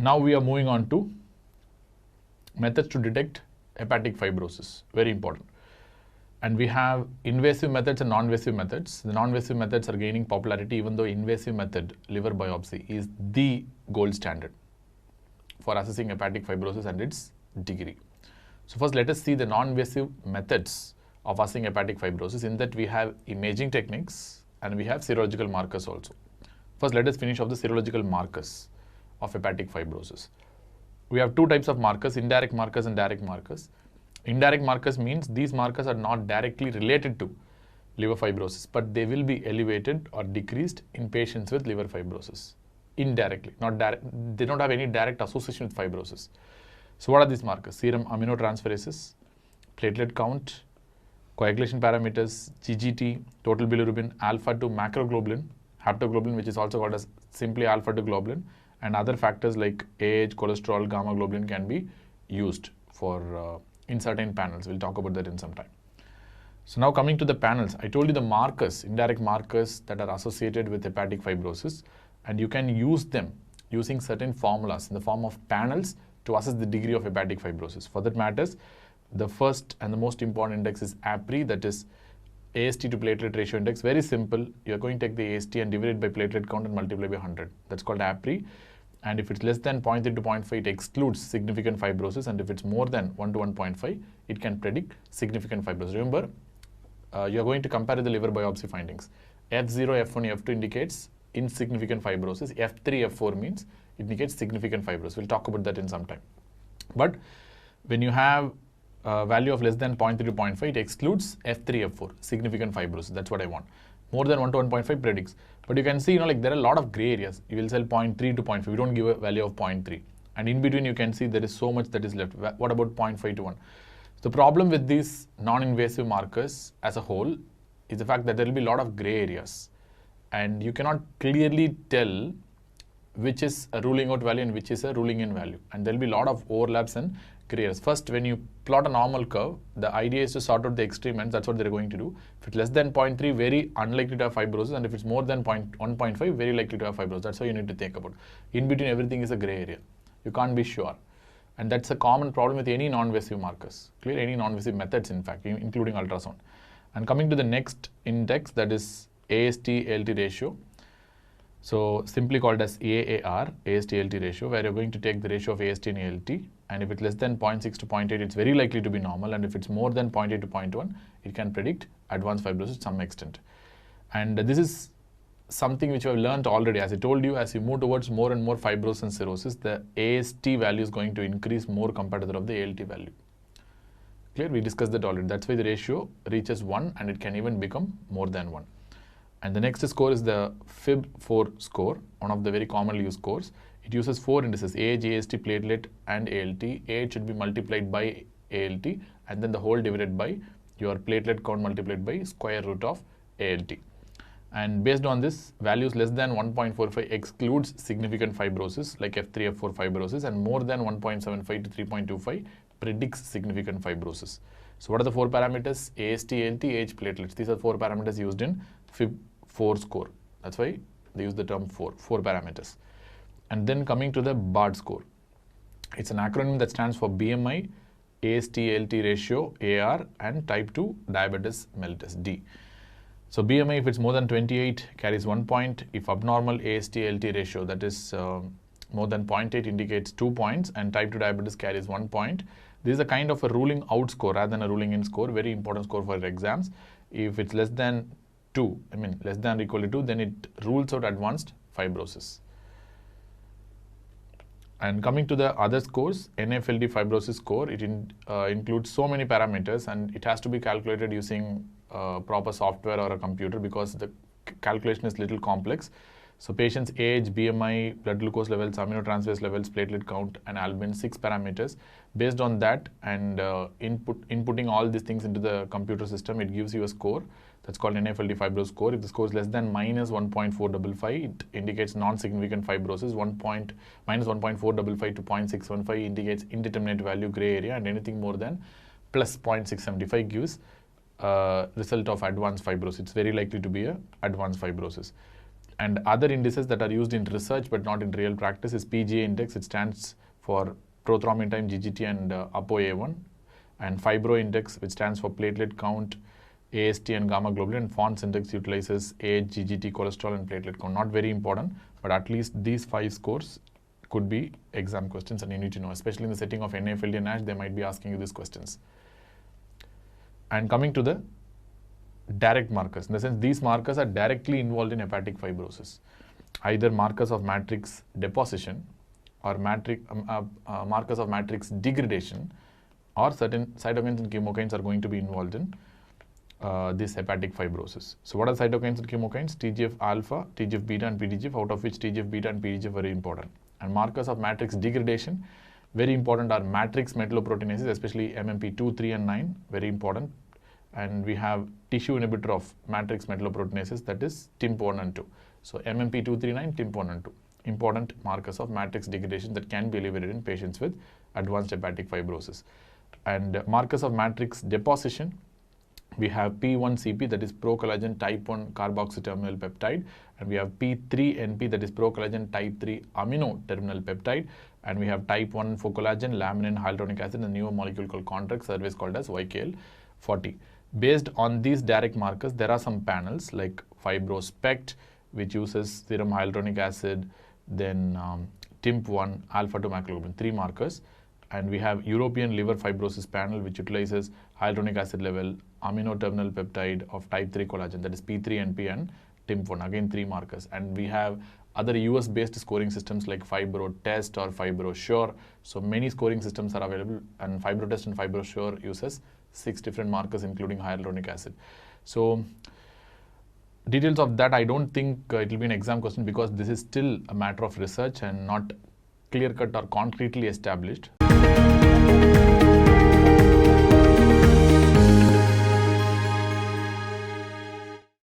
Now we are moving on to methods to detect hepatic fibrosis. Very important. And we have invasive methods and non-invasive methods. The non-invasive methods are gaining popularity, even though invasive method, liver biopsy, is the gold standard for assessing hepatic fibrosis and its degree. So first let us see the non-invasive methods of assessing hepatic fibrosis. In that we have imaging techniques and we have serological markers also. First let us finish off the serological markers of hepatic fibrosis. We have two types of markers, indirect markers and direct markers. Indirect markers means these markers are not directly related to liver fibrosis, but they will be elevated or decreased in patients with liver fibrosis. Indirectly, not direct, they don't have any direct association with fibrosis. So what are these markers? Serum aminotransferases, platelet count, coagulation parameters, GGT, total bilirubin, alpha-2 macroglobulin, haptoglobulin, which is also called as simply alpha-2 globulin, and other factors like AH, cholesterol, gamma globulin can be used for in certain panels. We'll talk about that in some time. So now coming to the panels, I told you the markers, indirect markers that are associated with hepatic fibrosis, and you can use them using certain formulas in the form of panels to assess the degree of hepatic fibrosis. For that matters, the first and the most important index is APRI, that is AST to platelet ratio index. Very simple. You are going to take the AST and divide it by platelet count and multiply by 100. That's called APRI. And if it's less than 0.3 to 0.5, it excludes significant fibrosis. And if it's more than 1 to 1.5, it can predict significant fibrosis. Remember, you are going to compare the liver biopsy findings. F0, F1, F2 indicates insignificant fibrosis. F3, F4 means it indicates significant fibrosis. We'll talk about that in some time. But when you have a value of less than 0.3 to 0.5, it excludes F3, F4, significant fibrosis. That's what I want. More than 1 to 1.5 predicts. But you can see, like there are a lot of gray areas. You will sell 0.3 to 0.5. We don't give a value of 0.3. And in between, you can see there is so much that is left. What about 0.5 to 1? The problem with these non-invasive markers as a whole is the fact that there will be a lot of gray areas. And you cannot clearly tell which is a ruling out value and which is a ruling in value. And there will be a lot of overlaps and gray areas. First, when you plot a normal curve, the idea is to sort out the extreme ends. That's what they're going to do. If it's less than 0.3, very unlikely to have fibrosis. And if it's more than 1.5, very likely to have fibrosis. That's how you need to think about it. In between, everything is a gray area. You can't be sure. And that's a common problem with any non-invasive markers. Clear? Any non-invasive methods, in fact, including ultrasound. And coming to the next index, that is AST-ALT ratio. So simply called as AAR, AST-ALT ratio, where you're going to take the ratio of AST and ALT. And if it's less than 0.6 to 0.8, it's very likely to be normal. And if it's more than 0.8 to 0.1, it can predict advanced fibrosis to some extent. And this is something which we have learned already. As I told you, as you move towards more and more fibrosis and cirrhosis, the AST value is going to increase more compared to that of the ALT value. Clear? We discussed that already. That's why the ratio reaches 1 and it can even become more than 1. And the next score is the FIB-4 score, one of the very commonly used scores. It uses 4 indices, AH, AST, platelet and ALT. AH should be multiplied by ALT and then the whole divided by your platelet count multiplied by square root of ALT. And based on this, values less than 1.45 excludes significant fibrosis like F3, F4 fibrosis, and more than 1.75 to 3.25 predicts significant fibrosis. So what are the 4 parameters? AST, ALT, AH, platelets. These are 4 parameters used in FIB-4 score. That's why they use the term 4 parameters. And then coming to the BARD score. It's an acronym that stands for BMI, AST-ALT ratio, AR, and type 2 diabetes mellitus, D. So BMI, if it's more than 28, carries 1 point. If abnormal AST-ALT ratio, that is more than 0.8, indicates 2 points, and type 2 diabetes carries 1 point. This is a kind of a ruling out score rather than a ruling in score, very important score for exams. If it's less than 2, less than or equal to 2, then it rules out advanced fibrosis. And coming to the other scores, NAFLD fibrosis score, it includes so many parameters and it has to be calculated using proper software or a computer because the calculation is little complex. So patient's age, BMI, blood glucose levels, aminotransferase levels, platelet count and albumin, 6 parameters. Based on that and inputting all these things into the computer system, it gives you a score. That's called NAFLD fibrosis score. If the score is less than minus 1.455, it indicates non-significant fibrosis. Minus 1.455 to 0.615 indicates indeterminate value, gray area, and anything more than plus 0.675 gives result of advanced fibrosis. It's very likely to be a advanced fibrosis. And other indices that are used in research but not in real practice is PGA index. It stands for prothrombin time, GGT, and ApoA1. And fibro index, which stands for platelet count, AST, and gamma globulin. And FONS index utilizes age, GGT, cholesterol, and platelet count. Not very important, but at least these 5 scores could be exam questions, and you need to know, especially in the setting of NAFLD and NASH, they might be asking you these questions. And coming to the direct markers, in the sense these markers are directly involved in hepatic fibrosis, either markers of matrix deposition or markers of matrix degradation, or certain cytokines and chemokines are going to be involved in this hepatic fibrosis. So what are cytokines and chemokines? TGF alpha, TGF beta, and PDGF, out of which TGF beta and PDGF are very important. And markers of matrix degradation, very important, are matrix metalloproteinases, especially MMP2, 3, and 9, very important. And we have tissue inhibitor of matrix metalloproteinases, that is TIMP1 and 2. So MMP2, 3, 9, TIMP1 and 2. Important markers of matrix degradation that can be elevated in patients with advanced hepatic fibrosis. And markers of matrix deposition, we have P1CP, that is procollagen type 1 carboxy terminal peptide, and we have P3NP, that is procollagen type 3 amino terminal peptide, and we have type 1 focollagen, laminin, hyaluronic acid, and a newer molecule called Contract, otherwise called as YKL40. Based on these direct markers, there are some panels like FibroSpect, which uses serum hyaluronic acid, then TIMP1, alpha-2 macroglobulin, 3 markers. And we have European liver fibrosis panel, which utilizes hyaluronic acid level, amino terminal peptide of type 3 collagen, that is P3NP, and TIMP1, again 3 markers. And we have other US-based scoring systems like FibroTest or FibroSure. So many scoring systems are available, and FibroTest and FibroSure uses 6 different markers, including hyaluronic acid. So details of that, I don't think it will be an exam question, because this is still a matter of research and not clear-cut or concretely established.